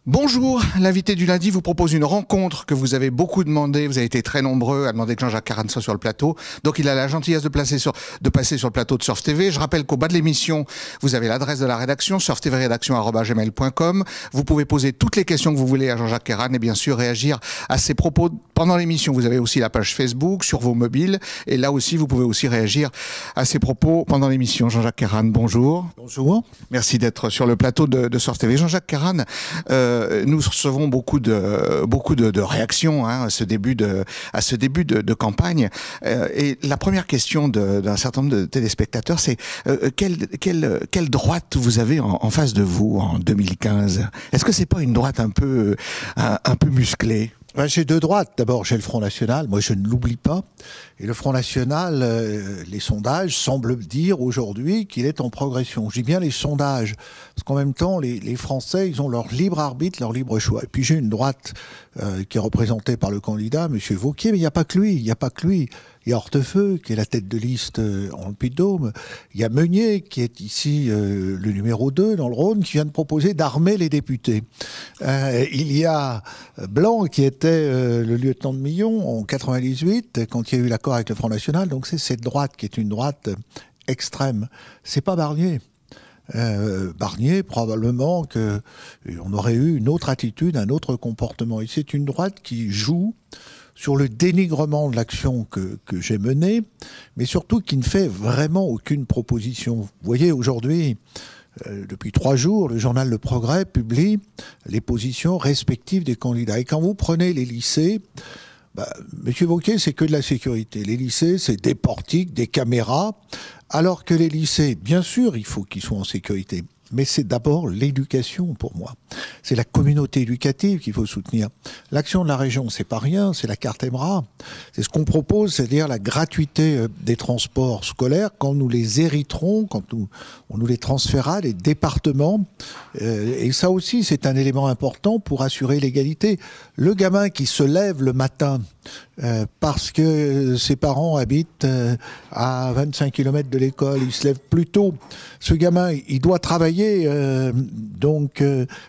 Bonjour, l'invité du lundi vous propose une rencontre que vous avez beaucoup demandé. Vous avez été très nombreux à demander que Jean-Jacques Caran soit sur le plateau. Donc il a la gentillesse de passer sur le plateau de Surf TV. Je rappelle qu'au bas de l'émission, vous avez l'adresse de la rédaction, surftvrédaction@gmail.com. Vous pouvez poser toutes les questions que vous voulez à Jean-Jacques Caran et bien sûr réagir à ses propos pendant l'émission. Vous avez aussi la page Facebook sur vos mobiles et là aussi vous pouvez aussi réagir à ses propos pendant l'émission. Jean-Jacques Caran, bonjour. Bonjour. Merci d'être sur le plateau de Surf TV. Jean-Jacques Caran, nous recevons beaucoup de réactions à ce début de campagne. Et la première question d'un certain nombre de téléspectateurs, c'est quelle droite vous avez en face de vous en 2015 ? Est-ce que c'est pas une droite un peu musclée ? J'ai deux droites. D'abord, j'ai le Front National. Moi, je ne l'oublie pas. Et le Front National, les sondages semblent dire aujourd'hui qu'il est en progression. Je dis bien les sondages, parce qu'en même temps, les Français, ils ont leur libre arbitre, leur libre choix. Et puis j'ai une droite qui est représentée par le candidat, M. Wauquiez, mais il n'y a pas que lui. Il y a Il y a Hortefeux, qui est la tête de liste en Puy-de-Dôme. Il y a Meunier, qui est ici le numéro 2 dans le Rhône, qui vient de proposer d'armer les députés. Il y a Blanc, qui était le lieutenant de Millon en 98, quand il y a eu l'accord avec le Front National. Donc c'est cette droite qui est une droite extrême. C'est pas Barnier. Barnier, probablement qu'on aurait eu une autre attitude, un autre comportement. Et c'est une droite qui joue sur le dénigrement de l'action que j'ai menée, mais surtout qui ne fait vraiment aucune proposition. Vous voyez, aujourd'hui, depuis 3 jours, le journal Le Progrès publie les positions respectives des candidats. Et quand vous prenez les lycées, Monsieur Wauquiez, c'est que de la sécurité. Les lycées, c'est des portiques, des caméras, alors que les lycées, bien sûr, il faut qu'ils soient en sécurité. Mais c'est d'abord l'éducation pour moi. C'est la communauté éducative qu'il faut soutenir. L'action de la région, c'est pas rien, c'est la carte Emera. C'est ce qu'on propose, c'est-à-dire la gratuité des transports scolaires quand nous les hériterons, quand on nous les transférera des départements. Et ça aussi, c'est un élément important pour assurer l'égalité. Le gamin qui se lève le matin parce que ses parents habitent à 25 km de l'école, il se lève plus tôt. Ce gamin, il doit travailler, donc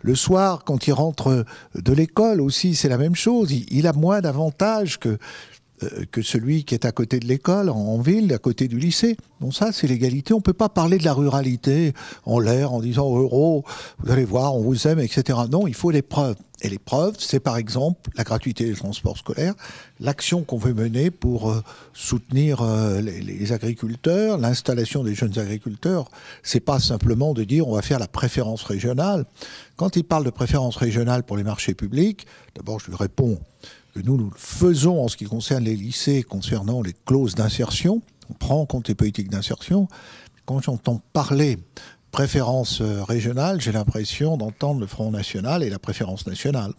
le soir, quand il rentre de l'école aussi, c'est la même chose. Il a moins d'avantages que celui qui est à côté de l'école, en ville, à côté du lycée. Bon, ça, c'est l'égalité. On ne peut pas parler de la ruralité en l'air, en disant « Euro, vous allez voir, on vous aime, etc. » Non, il faut des preuves. Et les preuves, c'est par exemple la gratuité des transports scolaires, l'action qu'on veut mener pour soutenir les agriculteurs, l'installation des jeunes agriculteurs. C'est pas simplement de dire on va faire la préférence régionale. Quand il parle de préférence régionale pour les marchés publics, d'abord je lui réponds que nous le faisons en ce qui concerne les lycées, concernant les clauses d'insertion. On prend en compte les politiques d'insertion. Quand j'entends parler préférence régionale, j'ai l'impression d'entendre le Front National et la préférence nationale.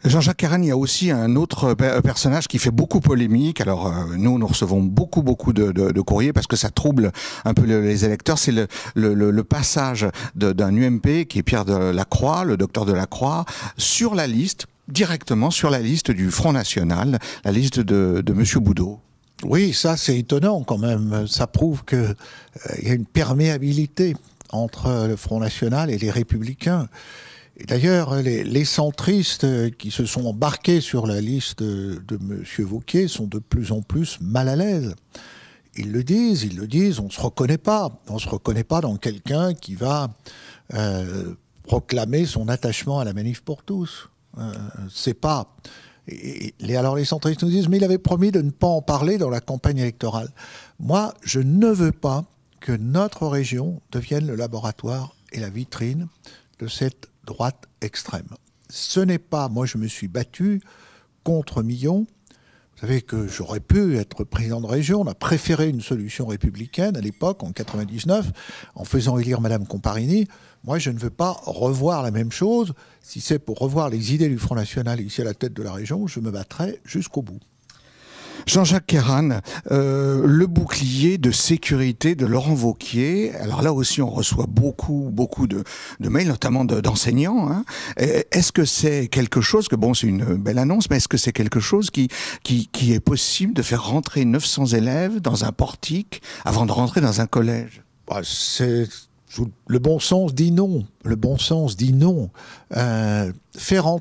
Jean-Jacques Caran, il y a aussi un autre personnage qui fait beaucoup polémique. Alors nous recevons beaucoup de courriers parce que ça trouble un peu les électeurs. C'est le passage d'un UMP qui est Pierre Delacroix, le docteur Delacroix, sur la liste, directement sur la liste du Front National, la liste de Monsieur Boudot. Oui, ça c'est étonnant quand même. Ça prouve qu'il y a une perméabilité entre le Front National et les Républicains. Et d'ailleurs, les centristes qui se sont embarqués sur la liste de M. Wauquiez sont de plus en plus mal à l'aise. Ils le disent, on ne se reconnaît pas. On ne se reconnaît pas dans quelqu'un qui va proclamer son attachement à la manif pour tous. C'est pas... Alors les centristes nous disent, mais il avait promis de ne pas en parler dans la campagne électorale. Moi, je ne veux pas que notre région devienne le laboratoire et la vitrine de cette droite extrême. Ce n'est pas... Moi, je me suis battu contre Millon. Vous savez que j'aurais pu être président de région. On a préféré une solution républicaine à l'époque, en 99, en faisant élire Madame Comparini. Moi, je ne veux pas revoir la même chose. Si c'est pour revoir les idées du Front National ici à la tête de la région, je me battrai jusqu'au bout. Jean-Jacques Caran, le bouclier de sécurité de Laurent Wauquiez. Alors là aussi, on reçoit beaucoup de mails, notamment d'enseignants. Hein. Est-ce que c'est quelque chose que, bon, c'est une belle annonce, mais est-ce que c'est quelque chose qui est possible de faire rentrer 900 élèves dans un portique avant de rentrer dans un collège ? Le bon sens dit non. le bon sens dit non. Faire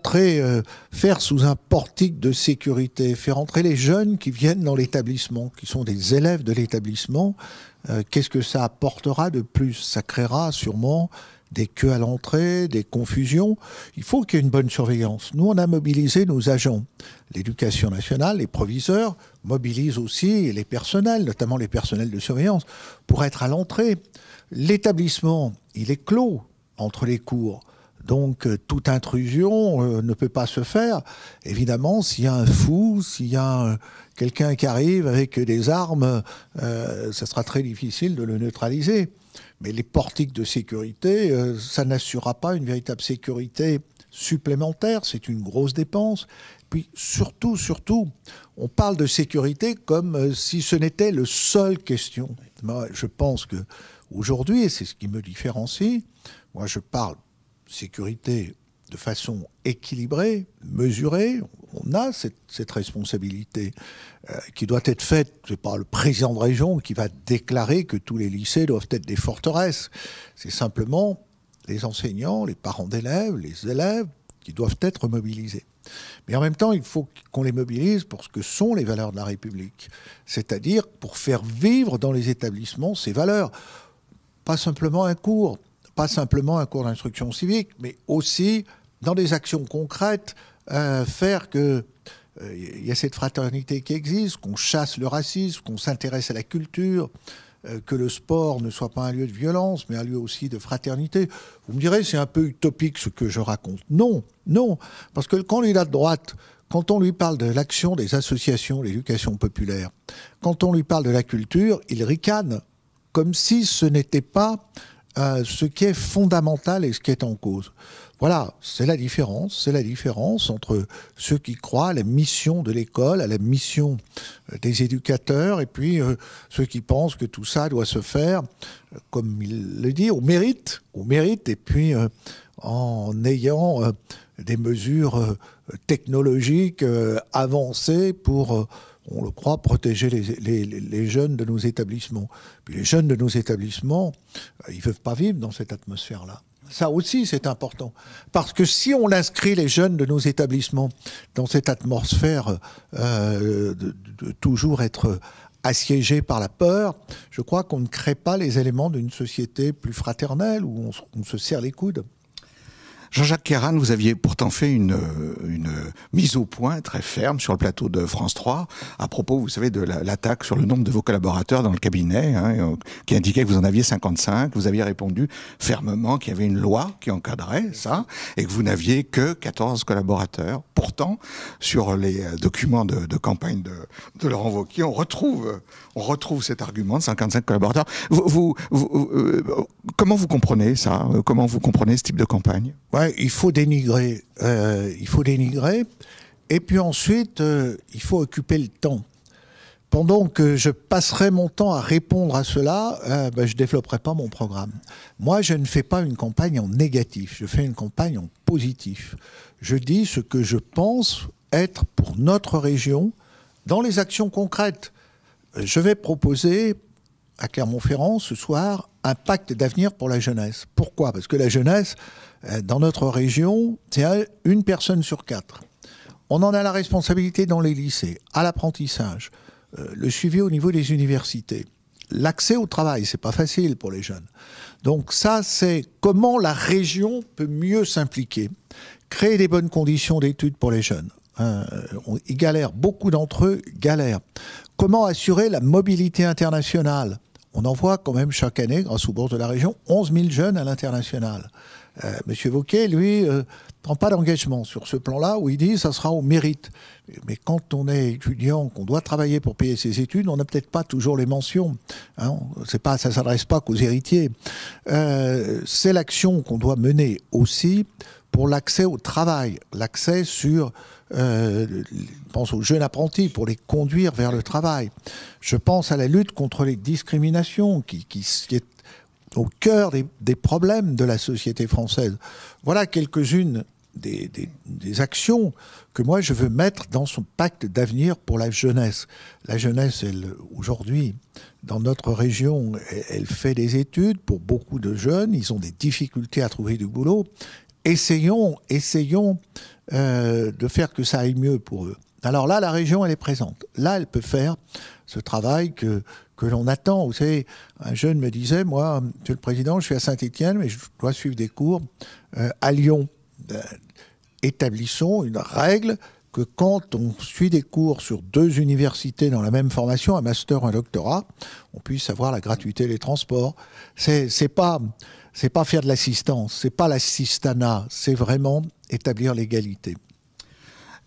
sous un portique de sécurité, faire entrer les jeunes qui viennent dans l'établissement, qui sont des élèves de l'établissement, qu'est-ce que ça apportera de plus? Ça créera sûrement des queues à l'entrée, des confusions. Il faut qu'il y ait une bonne surveillance. Nous, on a mobilisé nos agents. L'éducation nationale, les proviseurs mobilisent aussi les personnels, notamment les personnels de surveillance, pour être à l'entrée. L'établissement, il est clos entre les cours. Donc, toute intrusion ne peut pas se faire. Évidemment, s'il y a un fou, s'il y a quelqu'un qui arrive avec des armes, ça sera très difficile de le neutraliser. Mais les portiques de sécurité, ça n'assurera pas une véritable sécurité supplémentaire. C'est une grosse dépense. Puis surtout, on parle de sécurité comme si ce n'était le seul question. Moi, je pense que aujourd'hui, et c'est ce qui me différencie, moi je parle sécurité de façon équilibrée, mesurée. On a cette responsabilité qui doit être faite. C'est pas le président de région qui va déclarer que tous les lycées doivent être des forteresses. C'est simplement les enseignants, les parents d'élèves, les élèves qui doivent être mobilisés. Mais en même temps, il faut qu'on les mobilise pour ce que sont les valeurs de la République. C'est-à-dire pour faire vivre dans les établissements ces valeurs. Pas simplement un cours d'instruction civique, mais aussi dans des actions concrètes, faire que il y a cette fraternité qui existe, qu'on chasse le racisme, qu'on s'intéresse à la culture, que le sport ne soit pas un lieu de violence, mais un lieu aussi de fraternité. Vous me direz, c'est un peu utopique ce que je raconte. Non, parce que le candidat de droite, quand on lui parle de l'action des associations, l'éducation populaire, quand on lui parle de la culture, il ricane, comme si ce n'était pas ce qui est fondamental et ce qui est en cause. Voilà, c'est la différence entre ceux qui croient à la mission de l'école, à la mission des éducateurs, et puis ceux qui pensent que tout ça doit se faire, comme il le dit, au mérite, et puis en ayant des mesures technologiques avancées pour, on le croit, protéger les jeunes de nos établissements. Puis les jeunes de nos établissements, ils ne peuvent pas vivre dans cette atmosphère-là. Ça aussi, c'est important. Parce que si on inscrit les jeunes de nos établissements dans cette atmosphère de toujours être assiégés par la peur, je crois qu'on ne crée pas les éléments d'une société plus fraternelle où on se serre les coudes. Jean-Jacques Kérane, vous aviez pourtant fait une mise au point très ferme sur le plateau de France 3 à propos, vous savez, de l'attaque sur le nombre de vos collaborateurs dans le cabinet, qui indiquait que vous en aviez 55. Vous aviez répondu fermement qu'il y avait une loi qui encadrait ça et que vous n'aviez que 14 collaborateurs. Pourtant, sur les documents de campagne de Laurent Wauquiez, on retrouve cet argument de 55 collaborateurs. Comment vous comprenez ça? Comment vous comprenez ce type de campagne? Ouais, il faut dénigrer. Et puis ensuite, il faut occuper le temps. Pendant que je passerai mon temps à répondre à cela, je ne développerai pas mon programme. Moi, je ne fais pas une campagne en négatif, je fais une campagne en positif. Je dis ce que je pense être pour notre région dans les actions concrètes. Je vais proposer à Clermont-Ferrand ce soir un pacte d'avenir pour la jeunesse. Pourquoi? Parce que la jeunesse, dans notre région, c'est une personne sur 4. On en a la responsabilité dans les lycées, à l'apprentissage, le suivi au niveau des universités. L'accès au travail, c'est pas facile pour les jeunes. Donc ça, c'est comment la région peut mieux s'impliquer, créer des bonnes conditions d'études pour les jeunes. Ils galèrent, beaucoup d'entre eux galèrent. Comment assurer la mobilité internationale? On envoie quand même chaque année, grâce aux bourses de la région, 11 000 jeunes à l'international. Monsieur Wauquiez, lui, prend pas d'engagement sur ce plan-là, où il dit ça sera au mérite. Mais quand on est étudiant, qu'on doit travailler pour payer ses études, on n'a peut-être pas toujours les mentions. Ça s'adresse pas qu'aux héritiers. C'est l'action qu'on doit mener aussi pour l'accès au travail, l'accès sur, je pense aux jeunes apprentis, pour les conduire vers le travail. Je pense à la lutte contre les discriminations, qui est au cœur des problèmes de la société française. Voilà quelques-unes des actions que moi je veux mettre dans son pacte d'avenir pour la jeunesse. La jeunesse, elle, aujourd'hui, dans notre région, elle fait des études. Pour beaucoup de jeunes, ils ont des difficultés à trouver du boulot. Essayons de faire que ça aille mieux pour eux. Alors là, la région, elle est présente. Là, elle peut faire ce travail que l'on attend. Vous savez, un jeune me disait, moi, Monsieur le Président, je suis à Saint-Étienne, mais je dois suivre des cours à Lyon. Établissons une règle que quand on suit des cours sur 2 universités dans la même formation, un master, un doctorat, on puisse avoir la gratuité des transports. C'est pas faire de l'assistance, c'est pas l'assistanat, c'est vraiment établir l'égalité.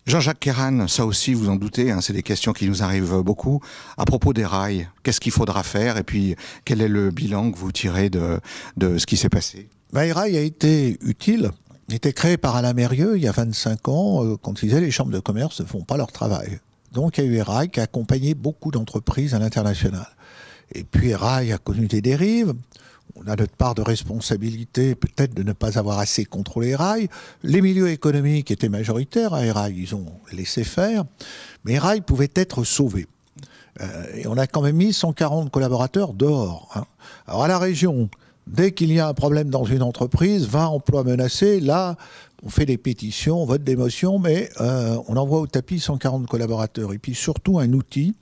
Jean-Jacques Kérane, ça aussi, vous en doutez, hein, c'est des questions qui nous arrivent beaucoup. À propos des rails, qu'est-ce qu'il faudra faire et puis quel est le bilan que vous tirez de ce qui s'est passé? Les rails a été utile. Il a été créé par Alain Mérieux il y a 25 ans, quand il disait les chambres de commerce ne font pas leur travail. Donc il y a eu ERAI qui a accompagné beaucoup d'entreprises à l'international. Et puis ERAI a connu des dérives. On a notre part de responsabilité, peut-être de ne pas avoir assez contrôlé ERAI. Les milieux économiques étaient majoritaires à ERAI, ils ont laissé faire. Mais ERAI pouvait être sauvé. Et on a quand même mis 140 collaborateurs dehors. Hein. Alors à la région, dès qu'il y a un problème dans une entreprise, 20 emplois menacés, là, on fait des pétitions, on vote des motions, mais on envoie au tapis 140 collaborateurs. Et puis surtout un outil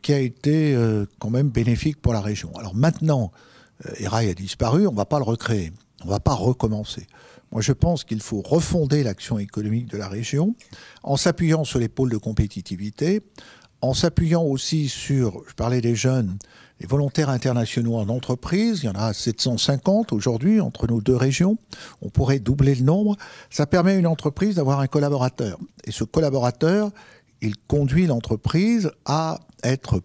qui a été quand même bénéfique pour la région. Alors maintenant, ERAI a disparu, on ne va pas le recréer, on ne va pas recommencer. Moi, je pense qu'il faut refonder l'action économique de la région en s'appuyant sur les pôles de compétitivité, en s'appuyant aussi sur, je parlais des jeunes, les volontaires internationaux en entreprise. Il y en a 750 aujourd'hui entre nos 2 régions. On pourrait doubler le nombre. Ça permet à une entreprise d'avoir un collaborateur. Et ce collaborateur, il conduit l'entreprise à être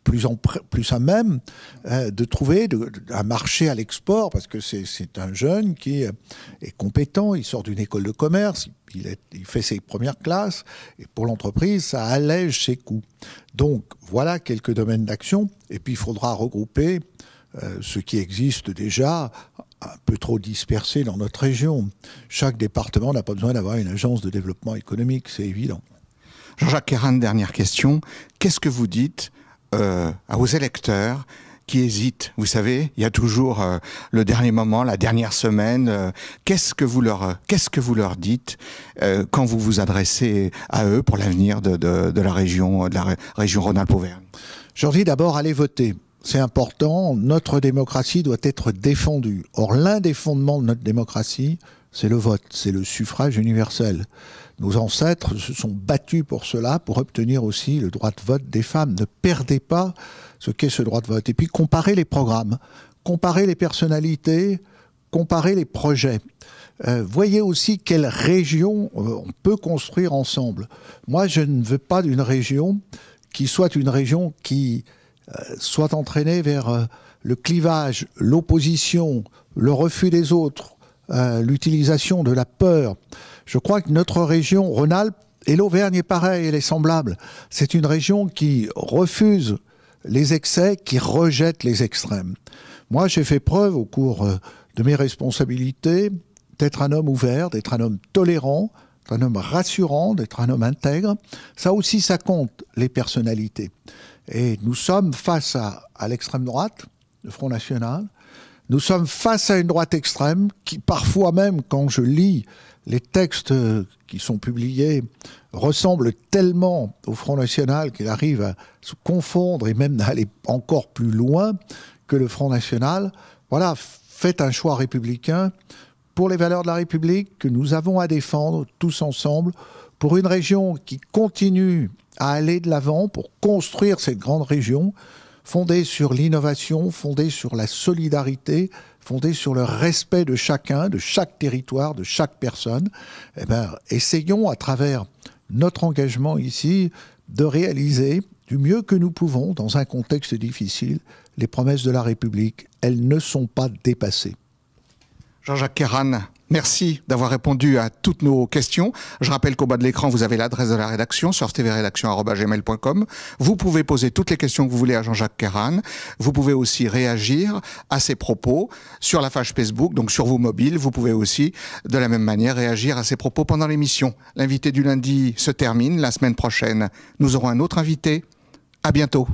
plus à même de trouver un marché à l'export, parce que c'est un jeune qui est compétent, il sort d'une école de commerce, il fait ses premières classes, et pour l'entreprise, ça allège ses coûts. Donc, voilà quelques domaines d'action, et puis il faudra regrouper ce qui existe déjà, un peu trop dispersé dans notre région. Chaque département n'a pas besoin d'avoir une agence de développement économique, c'est évident. Jean-Jacques Kérane, dernière question. Qu'est-ce que vous dites à vos électeurs qui hésitent? Vous savez, il y a toujours le dernier moment, la dernière semaine. Qu'est-ce que vous leur dites quand vous vous adressez à eux pour l'avenir de la région Rhône-Alpes-Auvergne? Je leur dis d'abord, allez voter. C'est important, notre démocratie doit être défendue. Or, l'un des fondements de notre démocratie, c'est le vote, c'est le suffrage universel. Nos ancêtres se sont battus pour cela, pour obtenir aussi le droit de vote des femmes. Ne perdez pas ce qu'est ce droit de vote. Et puis, comparez les programmes, comparez les personnalités, comparez les projets. Voyez aussi quelle région on peut construire ensemble. Moi, je ne veux pas d'une région qui soit une région qui soit entraînée vers le clivage, l'opposition, le refus des autres, l'utilisation de la peur. Je crois que notre région Rhône-Alpes, et l'Auvergne est pareil, elle est semblable. C'est une région qui refuse les excès, qui rejette les extrêmes. Moi, j'ai fait preuve au cours de mes responsabilités d'être un homme ouvert, d'être un homme tolérant, d'être un homme rassurant, d'être un homme intègre. Ça aussi, ça compte, les personnalités. Et nous sommes face à l'extrême droite, le Front National. Nous sommes face à une droite extrême qui, parfois même, quand je lis les textes qui sont publiés, ressemblent tellement au Front National qu'il arrive à se confondre et même à aller encore plus loin que le Front National. Voilà, faites un choix républicain pour les valeurs de la République que nous avons à défendre tous ensemble, pour une région qui continue à aller de l'avant, pour construire cette grande région, fondée sur l'innovation, fondée sur la solidarité, fondée sur le respect de chacun, de chaque territoire, de chaque personne. Eh bien, essayons, à travers notre engagement ici, de réaliser du mieux que nous pouvons, dans un contexte difficile, les promesses de la République. Elles ne sont pas dépassées. Jean-Jacques Kérane, Merci d'avoir répondu à toutes nos questions. Je rappelle qu'au bas de l'écran, vous avez l'adresse de la rédaction, surftvrédaction@gmail.com. Vous pouvez poser toutes les questions que vous voulez à Jean-Jacques Keran. Vous pouvez aussi réagir à ses propos sur la page Facebook, donc sur vos mobiles. Vous pouvez aussi, de la même manière, réagir à ses propos pendant l'émission. L'invité du lundi se termine. La semaine prochaine, nous aurons un autre invité. À bientôt.